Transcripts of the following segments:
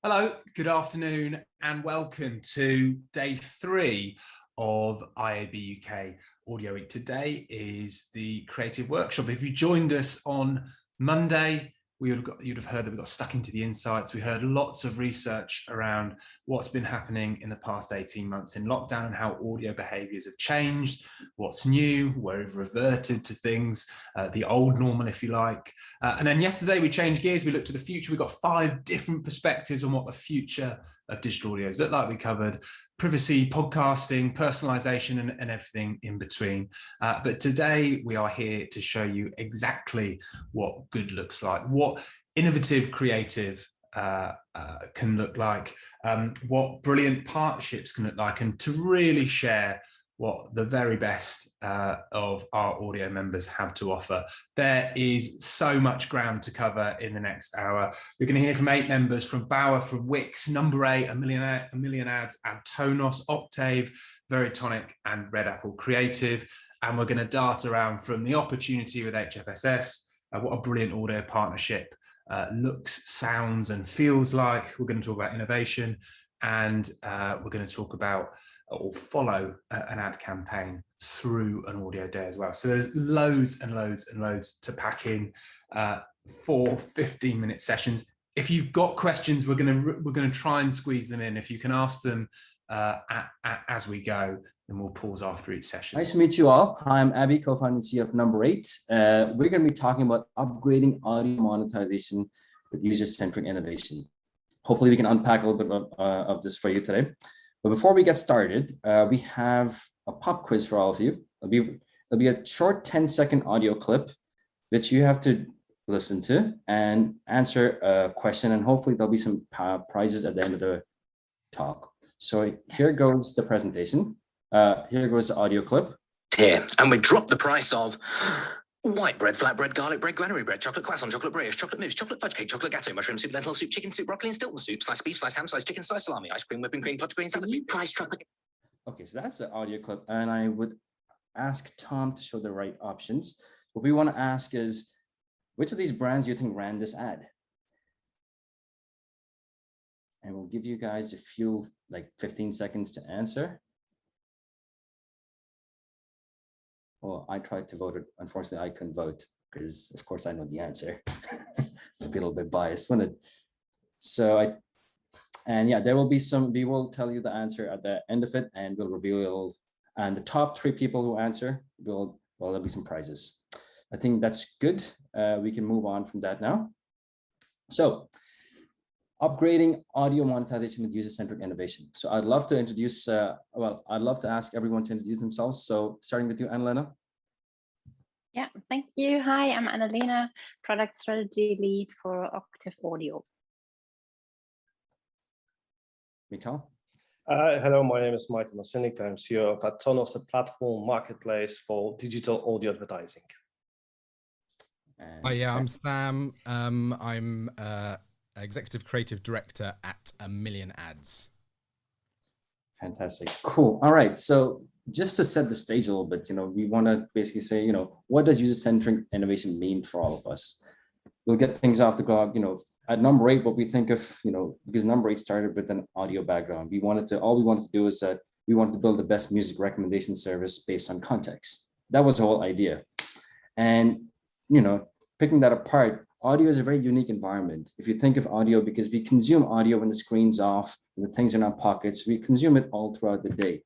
Hello, good afternoon, and welcome to day 3 of IAB UK Audio Week. Today is the creative workshop. If you joined us on Monday, you'd have heard that we got stuck into the insights. We heard lots of research around what's been happening in the past 18 months in lockdown and how audio behaviours have changed, what's new, where we've reverted to things, the old normal, if you like. And then yesterday we changed gears, we looked to the future. We got 5 different perspectives on what the future of digital audios look like. We covered privacy, podcasting, personalisation, and everything in between. But today we are here to show you exactly what good looks like, what innovative, creative can look like, what brilliant partnerships can look like, and to really share what the very best of our audio members have to offer. There is so much ground to cover in the next hour. You're going to hear from 8 members, from Bauer, from Wix, Number 8, A Million Ads, Antonos, Octave, Veritonic, and Red Apple Creative. And we're going to dart around from the opportunity with HFSS, what a brilliant audio partnership looks, sounds, and feels like. We're going to talk about innovation, and we're going to talk about or follow an ad campaign through an audio day as well. So there's loads and loads and loads to pack in 4 15-minute sessions. If you've got questions, we're going to try and squeeze them in. If you can ask them as we go, then we'll pause after each session. Nice to meet you all. Hi, I'm Abby, co-founder and CEO of Number 8. We're going to be talking about upgrading audio monetization with user-centric innovation. Hopefully we can unpack a little bit of this for you today. But before we get started, we have a pop quiz for all of you. It'll be a short 10-second audio clip that you have to listen to and answer a question, and hopefully there'll be some prizes at the end of the talk. So here goes the presentation. Here goes the audio clip. Here, and we dropped the price of white bread, flatbread, garlic bread, granary bread, chocolate croissant, chocolate brioche, chocolate mousse, chocolate fudge cake, chocolate gâteau, mushroom soup, lentil soup, chicken soup, broccoli and Stilton soup, sliced beef, sliced ham, sliced chicken, sliced salami, ice cream, whipping cream, fudge cream, salad, price chocolate. Okay, so that's the audio clip, and I would ask Tom to show the right options. What we want to ask is, which of these brands do you think ran this ad? And we'll give you guys a few, like 15 seconds to answer. Well, I tried to vote it. Unfortunately, I couldn't vote because, of course, I know the answer. I'd be a little bit biased, wouldn't it? So there will be some. We will tell you the answer at the end of it, and we'll reveal. And the top 3 people who answer there'll be some prizes. I think that's good. We can move on from that now. So, upgrading audio monetization with user-centric innovation. So I'd love to introduce, I'd love to ask everyone to introduce themselves. So starting with you, Annalena. Yeah, thank you. Hi, I'm Annalena, product strategy lead for Octave Audio. Mikhail. Hello, my name is Michael Masinik. I'm CEO of Antonos, a platform marketplace for digital audio advertising. Yeah, I'm Sam. I'm Executive Creative Director at A Million Ads. Fantastic. Cool. All right. So just to set the stage a little bit, we want to basically say, what does user-centric innovation mean for all of us? We'll get things off the ground, at Number 8, what we think of, because Number 8 started with an audio background. All we wanted to do is that we wanted to build the best music recommendation service based on context. That was the whole idea. And, picking that apart, audio is a very unique environment. If you think of audio, because we consume audio when the screen's off, and the things in our pockets, we consume it all throughout the day.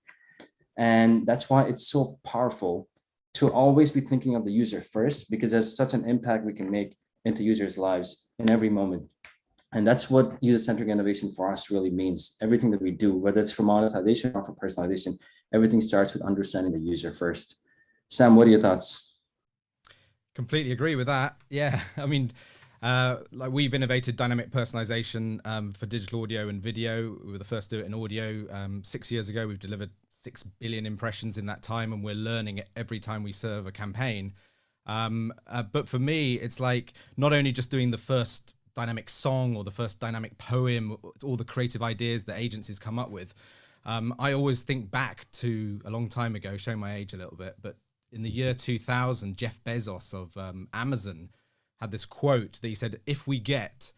And that's why it's so powerful to always be thinking of the user first, because there's such an impact we can make into users' lives in every moment. And that's what user-centric innovation for us really means. Everything that we do, whether it's for monetization or for personalization, everything starts with understanding the user first. Sam, what are your thoughts? Completely agree with that. Yeah, I mean, like we've innovated dynamic personalization for digital audio and video. We were the first to do it in audio 6 years ago. We've delivered 6 billion impressions in that time, and we're learning it every time we serve a campaign. But for me, it's like not only just doing the first dynamic song or the first dynamic poem, all the creative ideas that agencies come up with. I always think back to a long time ago, showing my age a little bit, but in the year 2000, Jeff Bezos of Amazon had this quote that he said, if we get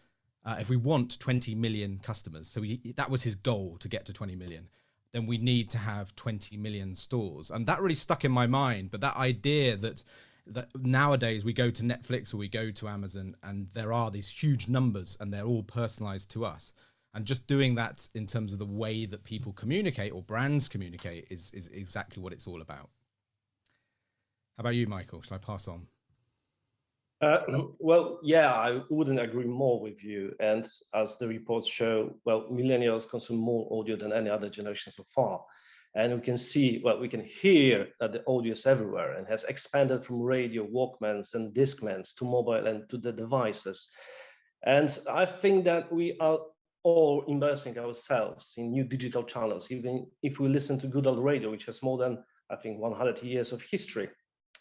if we want 20 million customers, so that was his goal, to get to 20 million, then we need to have 20 million stores. And that really stuck in my mind. But that idea that nowadays we go to Netflix or we go to Amazon and there are these huge numbers and they're all personalized to us. And just doing that in terms of the way that people communicate or brands communicate is exactly what it's all about. How about you, Michael? Shall I pass on? Well, yeah, I wouldn't agree more with you. And as the reports show, well, millennials consume more audio than any other generation so far. And we can see, well, we can hear that the audio is everywhere and has expanded from radio, Walkmans and Discmans to mobile and to the devices. And I think that we are all immersing ourselves in new digital channels, even if we listen to good old radio, which has more than, I think, 100 years of history.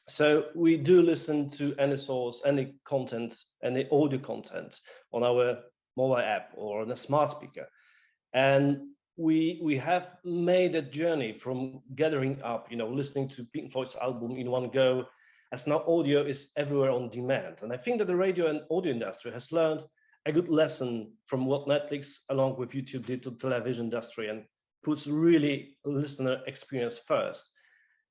So we do listen to any source, any content, any audio content on our mobile app or on a smart speaker. And we have made a journey from gathering up, listening to Pink Floyd's album in one go, as now audio is everywhere on demand. And I think that the radio and audio industry has learned a good lesson from what Netflix, along with YouTube, did to the television industry and puts really listener experience first.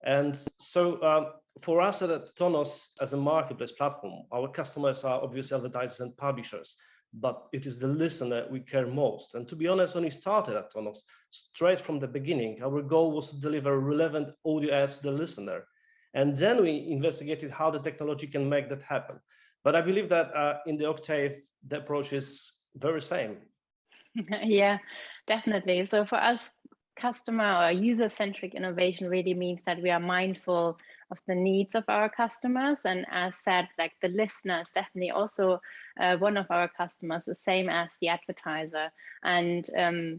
And so for us at Tonos, as a marketplace platform, our customers are obviously advertisers and publishers, but it is the listener we care most. And to be honest, when we started at Tonos, straight from the beginning, our goal was to deliver relevant audio ads to the listener. And then we investigated how the technology can make that happen. But I believe that in the Octave, the approach is very same. Yeah, definitely. So for us, customer or user-centric innovation really means that we are mindful of the needs of our customers. And as said, like the listener is definitely also one of our customers, the same as the advertiser. And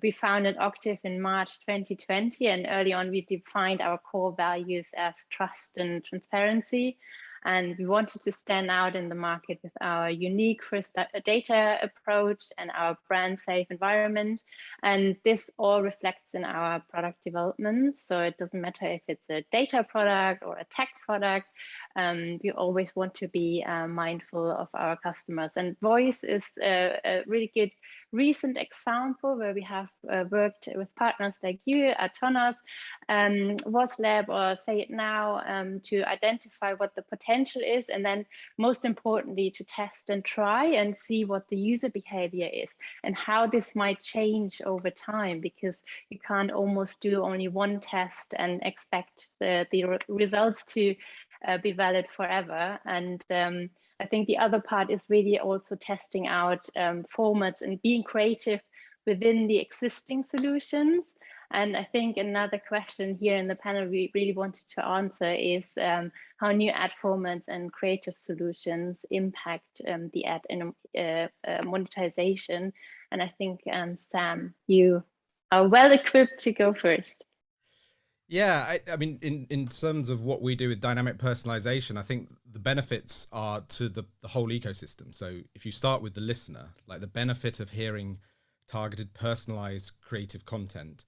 we founded Octave in March 2020. And early on, we defined our core values as trust and transparency. And we wanted to stand out in the market with our unique first data approach and our brand safe environment. And this all reflects in our product development. So it doesn't matter if it's a data product or a tech product. We always want to be mindful of our customers. And voice is a really good recent example where we have worked with partners like you at Tonos, WOSLab or Say It Now to identify what the potential is, and then most importantly to test and try and see what the user behavior is and how this might change over time, because you can't almost do only one test and expect the results to be valid forever. And I think the other part is really also testing out formats and being creative within the existing solutions. And I think another question here in the panel we really wanted to answer is how new ad formats and creative solutions impact the ad and monetization. And I think, Sam, you are well equipped to go first. Yeah, I mean, in terms of what we do with dynamic personalization, I think the benefits are to the whole ecosystem. So if you start with the listener, like the benefit of hearing targeted, personalized, creative content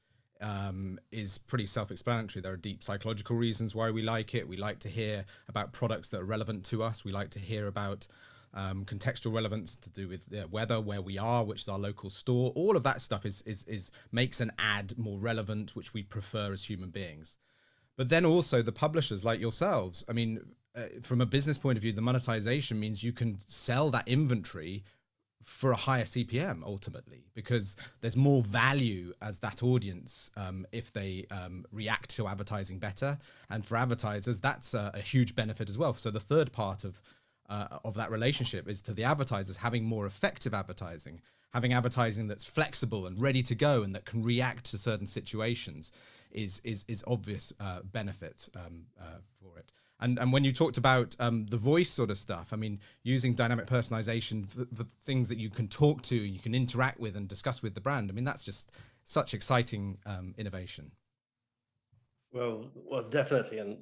is pretty self-explanatory. There are deep psychological reasons why we like it. We like to hear about products that are relevant to us. We like to hear about contextual relevance to do with weather, where we are, which is our local store. All of that stuff is makes an ad more relevant, which we prefer as human beings. But then also the publishers like yourselves, I mean, from a business point of view, the monetization means you can sell that inventory for a higher CPM ultimately, because there's more value as that audience if they react to advertising better. And for advertisers, that's a huge benefit as well. So the third part of that relationship is to the advertisers having more effective advertising, having advertising that's flexible and ready to go and that can react to certain situations is obvious benefit for it. And when you talked about the voice sort of stuff, I mean, using dynamic personalization for things that you can talk to, you can interact with and discuss with the brand. I mean, that's just such exciting innovation. Well, definitely. And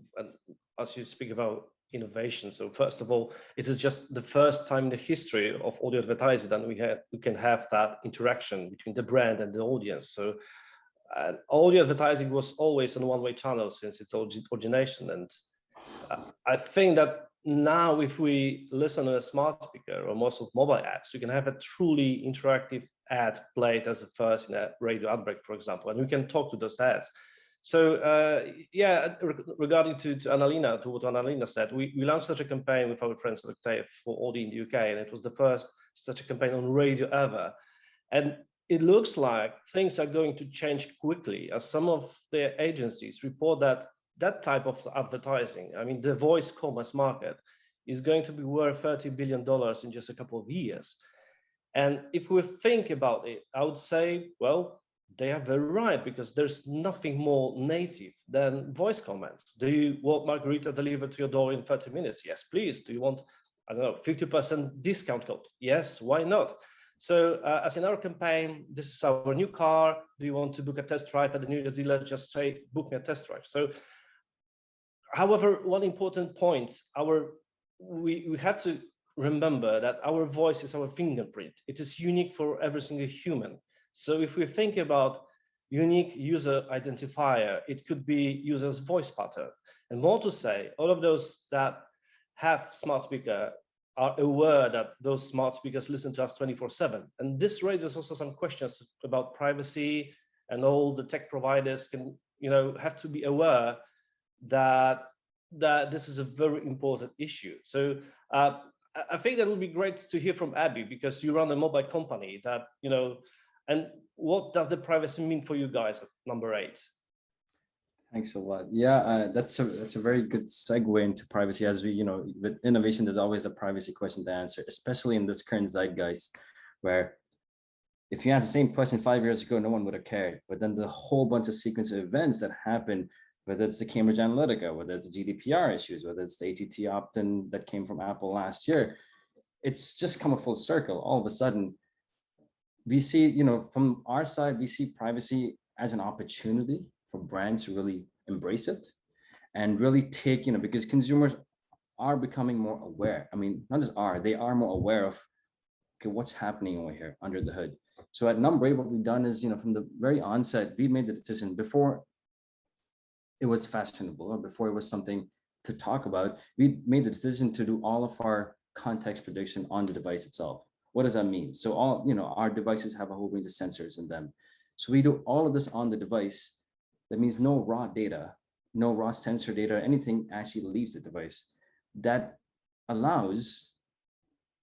as you speak about innovation, so first of all, it is just the first time in the history of audio advertising that we can have that interaction between the brand and the audience. So audio advertising was always a one-way channel since its origination, and I think that now if we listen to a smart speaker or most of mobile apps, you can have a truly interactive ad played as a first in a radio ad break, for example, and we can talk to those ads. So yeah, regarding to Annalena, to what Annalena said, we launched such a campaign with our friends at Octave for Audi in the UK, and it was the first such a campaign on radio ever. And it looks like things are going to change quickly, as some of the agencies report that that type of advertising, I mean, the voice commerce market is going to be worth $30 billion in just a couple of years. And if we think about it, I would say, well, they are very right, because there's nothing more native than voice comments. Do you want margarita delivered to your door in 30 minutes? Yes, please. Do you want, I don't know, 50% discount code? Yes, why not? So as in our campaign, this is our new car. Do you want to book a test drive at the nearest dealer? Just say, book me a test drive. So, however, one important point, we have to remember that our voice is our fingerprint. It is unique for every single human. So if we think about unique user identifier, it could be user's voice pattern. And more to say, all of those that have smart speaker are aware that those smart speakers listen to us 24/7. And this raises also some questions about privacy, and all the tech providers can, have to be aware that this is a very important issue. So I think that would be great to hear from Abby, because you run a mobile company that, and what does the privacy mean for you guys at number 8? Thanks a lot. Yeah, that's a very good segue into privacy. As we, with innovation, there's always a privacy question to answer, especially in this current zeitgeist, where if you asked the same question 5 years ago, no one would have cared. But then the whole bunch of sequence of events that happen, whether it's the Cambridge Analytica, whether it's the GDPR issues, whether it's the ATT opt-in that came from Apple last year, it's just come a full circle. All of a sudden, we see, from our side, we see privacy as an opportunity for brands to really embrace it and really take, because consumers are becoming more aware. I mean, not just they are more aware of, okay, what's happening over here under the hood. So at number 8, what we've done is, from the very onset, we made the decision before it was fashionable or before it was something to talk about. We made the decision to do all of our context prediction on the device itself. What does that mean? So all, our devices have a whole range of sensors in them. So we do all of this on the device. That means no raw data, no raw sensor data, anything actually leaves the device. That allows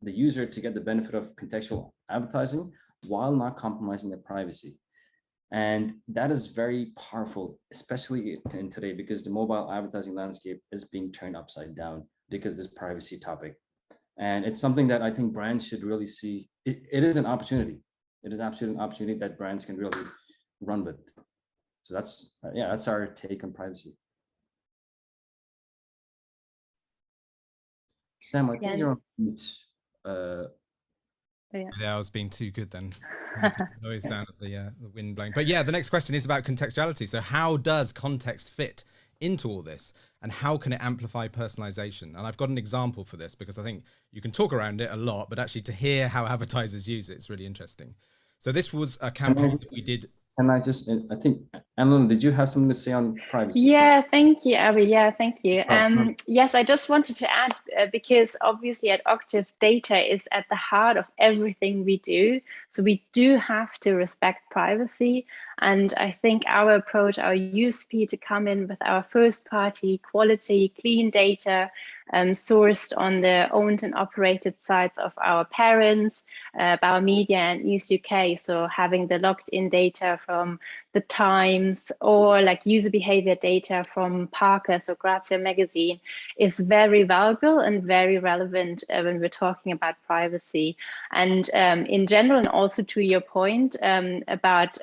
the user to get the benefit of contextual advertising while not compromising their privacy. And that is very powerful, especially in today, because the mobile advertising landscape is being turned upside down because of this privacy topic. And it's something that I think brands should really see. It is an opportunity. It is absolutely an opportunity that brands can really run with. So that's our take on privacy. Sam, I think you're on mute. Yeah, I was being too good then. Noise down at the wind blowing. But yeah, the next question is about contextuality. So how does context fit into all this, and how can it amplify personalization? And I've got an example for this, because I think you can talk around it a lot, but actually to hear how advertisers use it, it's really interesting. So this was a campaign that we did. Can I think, Annalena, did you have something to say on privacy? Yeah, thank you, Abby. Yeah, thank you. Yes, I just wanted to add, because obviously at Octave, data is at the heart of everything we do. So we do have to respect privacy. And I think our approach, our USP, to come in with our first party quality, clean data, sourced on the owned and operated sites of our parents, Bauer Media and News UK. So having the logged in data from the Times, or like user behavior data from Parker's or Grazia magazine, is very valuable and very relevant when we're talking about privacy. And in general, and also to your point about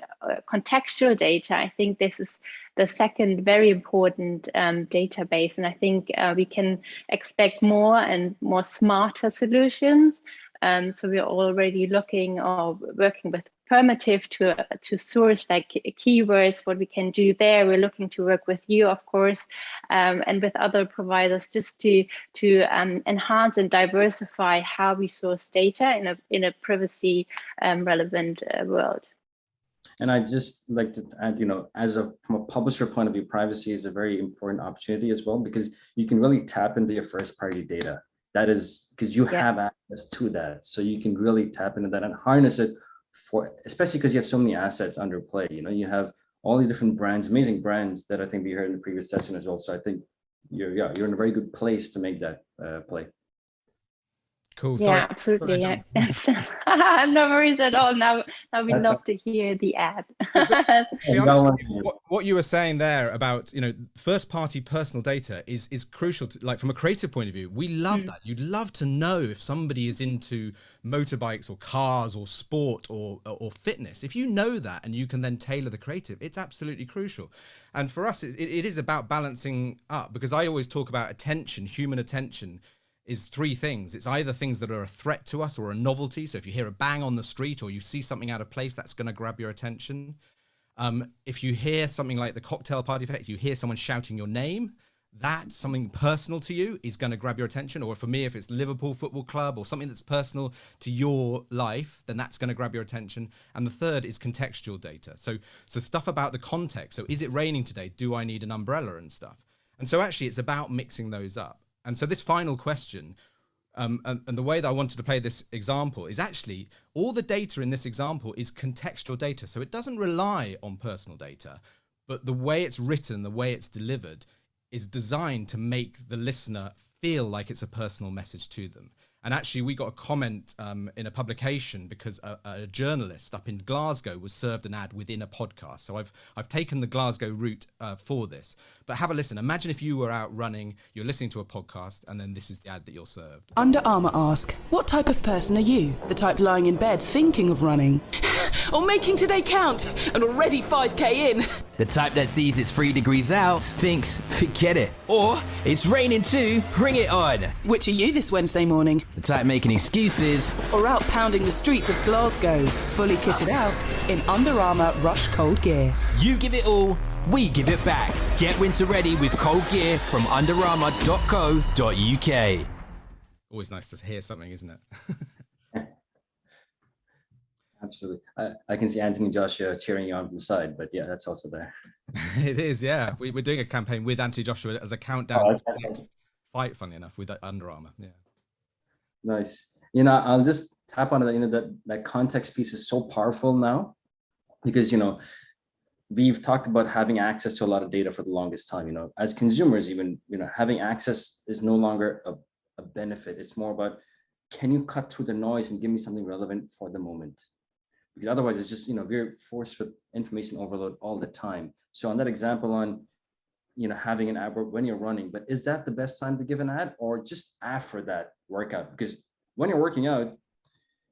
contextual data, I think this is the second very important database. And I think we can expect more and more smarter solutions. So we're already looking or working with Permative to source like keywords, what we can do there. We're looking to work with you, of course, and with other providers, just to enhance and diversify how we source data in a privacy relevant world. And I just like to add, from a publisher point of view, privacy is a very important opportunity as well, because you can really tap into your first party data. That is because you have access to that. So you can really tap into that and harness it for, especially because you have so many assets under play. You have all the different brands, amazing brands that I think we heard in the previous session as well. So I think you're in a very good place to make that play. Cool. Yeah, Sorry. absolutely. Sorry, Yeah. No worries at all. Now we'd love to hear the ad. To be honest with you, what you were saying there about, first party personal data is crucial to, like, from a creative point of view. We love that. You'd love to know if somebody is into motorbikes or cars or sport or fitness. If you know that and you can then tailor the creative, it's absolutely crucial. And for us, it is about balancing up, because I always talk about attention, human attention is three things. It's either things that are a threat to us or a novelty. So if you hear a bang on the street or you see something out of place, that's going to grab your attention. If you hear something like the cocktail party effect, you hear someone shouting your name, that's something personal to you is going to grab your attention. Or for me, if it's Liverpool Football Club or something that's personal to your life, then that's going to grab your attention. And the third is contextual data. So stuff about the context. So is it raining today? Do I need an umbrella and stuff? And so actually it's about mixing those up. And so this final question, and the way that I wanted to play this example is actually all the data in this example is contextual data. So it doesn't rely on personal data, but the way it's written, the way it's delivered is designed to make the listener feel like it's a personal message to them. And actually, we got a comment in a publication because a journalist up in Glasgow was served an ad within a podcast. So I've taken the Glasgow route for this. But have a listen. Imagine if you were out running, you're listening to a podcast, and then this is the ad that you're served. Under Armour ask, what type of person are you? The type lying in bed thinking of running? Or making today count and already 5k in? The type that sees it's 3 degrees out, thinks, forget it. Or, it's raining too, bring it on. Which are you this Wednesday morning? The type making excuses. Or out pounding the streets of Glasgow, fully kitted out in Under Armour Rush Cold Gear. You give it all, we give it back. Get winter ready with cold gear from underarmour.co.uk. Always nice to hear something, isn't it? Absolutely. I can see Anthony Joshua cheering you on from the side, but yeah, that's also there. It is, yeah. We're doing a campaign with Anthony Joshua as a countdown fight, funny enough, with Under Armour. Yeah. Nice. I'll just tap on that, that context piece is so powerful now, because, we've talked about having access to a lot of data for the longest time. As consumers, even, having access is no longer a benefit. It's more about, can you cut through the noise and give me something relevant for the moment? Because otherwise it's just, we're forced with information overload all the time. So on that example on, having an ad when you're running, but is that the best time to give an ad, or just after that workout? Because when you're working out,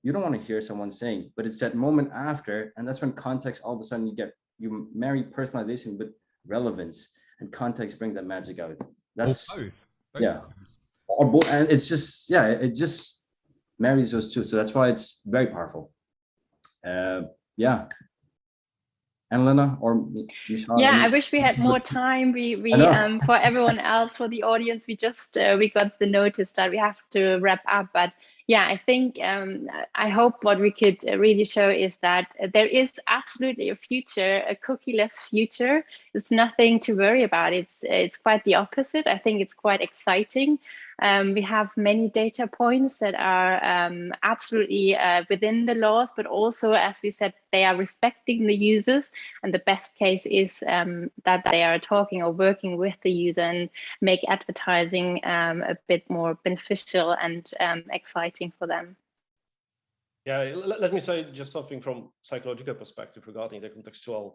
you don't want to hear someone saying, but it's that moment after, and that's when context, all of a sudden you marry personalization with relevance, and context brings that magic out. That's both yeah. Or both, and it's just, it just marries those two. So that's why it's very powerful. Yeah. Annalena or Michelle? Yeah, I wish we had more time. We for everyone else, for the audience, we got the notice that we have to wrap up. But yeah, I think I hope what we could really show is that there is absolutely a future, a cookieless future. It's nothing to worry about. It's quite the opposite. I think it's quite exciting. We have many data points that are absolutely within the laws, but also, as we said, they are respecting the users. And the best case is that they are talking or working with the user and make advertising a bit more beneficial and exciting for them. Yeah, let me say just something from psychological perspective regarding the contextual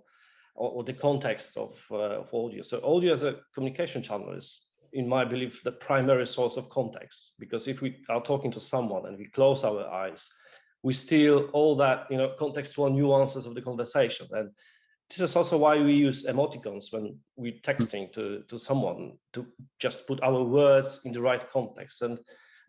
or the context of audio. So audio as a communication channel is, in my belief, the primary source of context, because if we are talking to someone and we close our eyes, we steal all that, contextual nuances of the conversation. And this is also why we use emoticons when we're texting to someone, to just put our words in the right context. And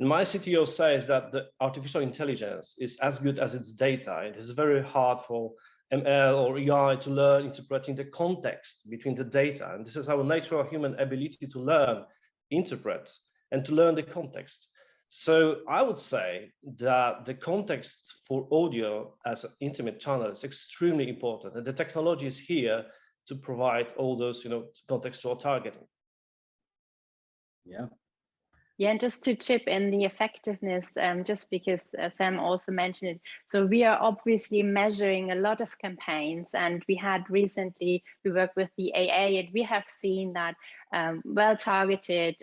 my CTO says that the artificial intelligence is as good as its data. It is very hard for ML or AI to learn interpreting the context between the data. And this is our natural human ability to learn, interpret, and to learn the context. So I would say that the context for audio as an intimate channel is extremely important, and the technology is here to provide all those, contextual targeting. Yeah. Yeah, and just to chip in the effectiveness, just because Sam also mentioned it. So we are obviously measuring a lot of campaigns, and we worked with the AA, and we have seen that well-targeted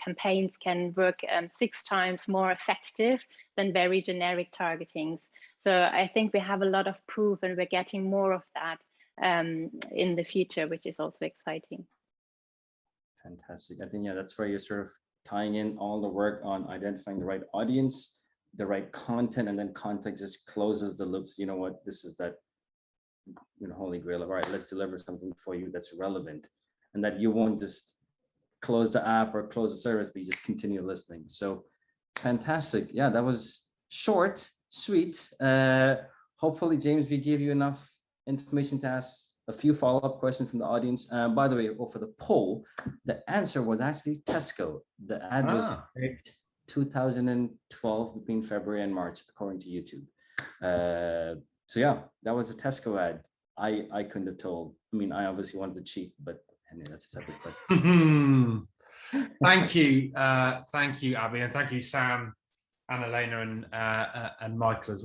campaigns can work 6 times more effective than very generic targetings. So I think we have a lot of proof, and we're getting more of that in the future, which is also exciting. Fantastic. I think, yeah, that's where you're sort of tying in all the work on identifying the right audience, the right content, and then content just closes the loops. You know what, this is that, holy grail of, all right, let's deliver something for you that's relevant, and that you won't just close the app or close the service, but you just continue listening. So fantastic. Yeah, that was short, sweet. Hopefully, James, we gave you enough information to ask a few follow-up questions from the audience. By the way, for the poll, the answer was actually Tesco. The ad was 2012 between February and March, according to YouTube. So yeah, that was a Tesco ad. I couldn't have told. I mean, I obviously wanted to cheat, but anyway, that's a separate question. Thank you, Abby, and thank you, Sam, and Elena, and Michael as well.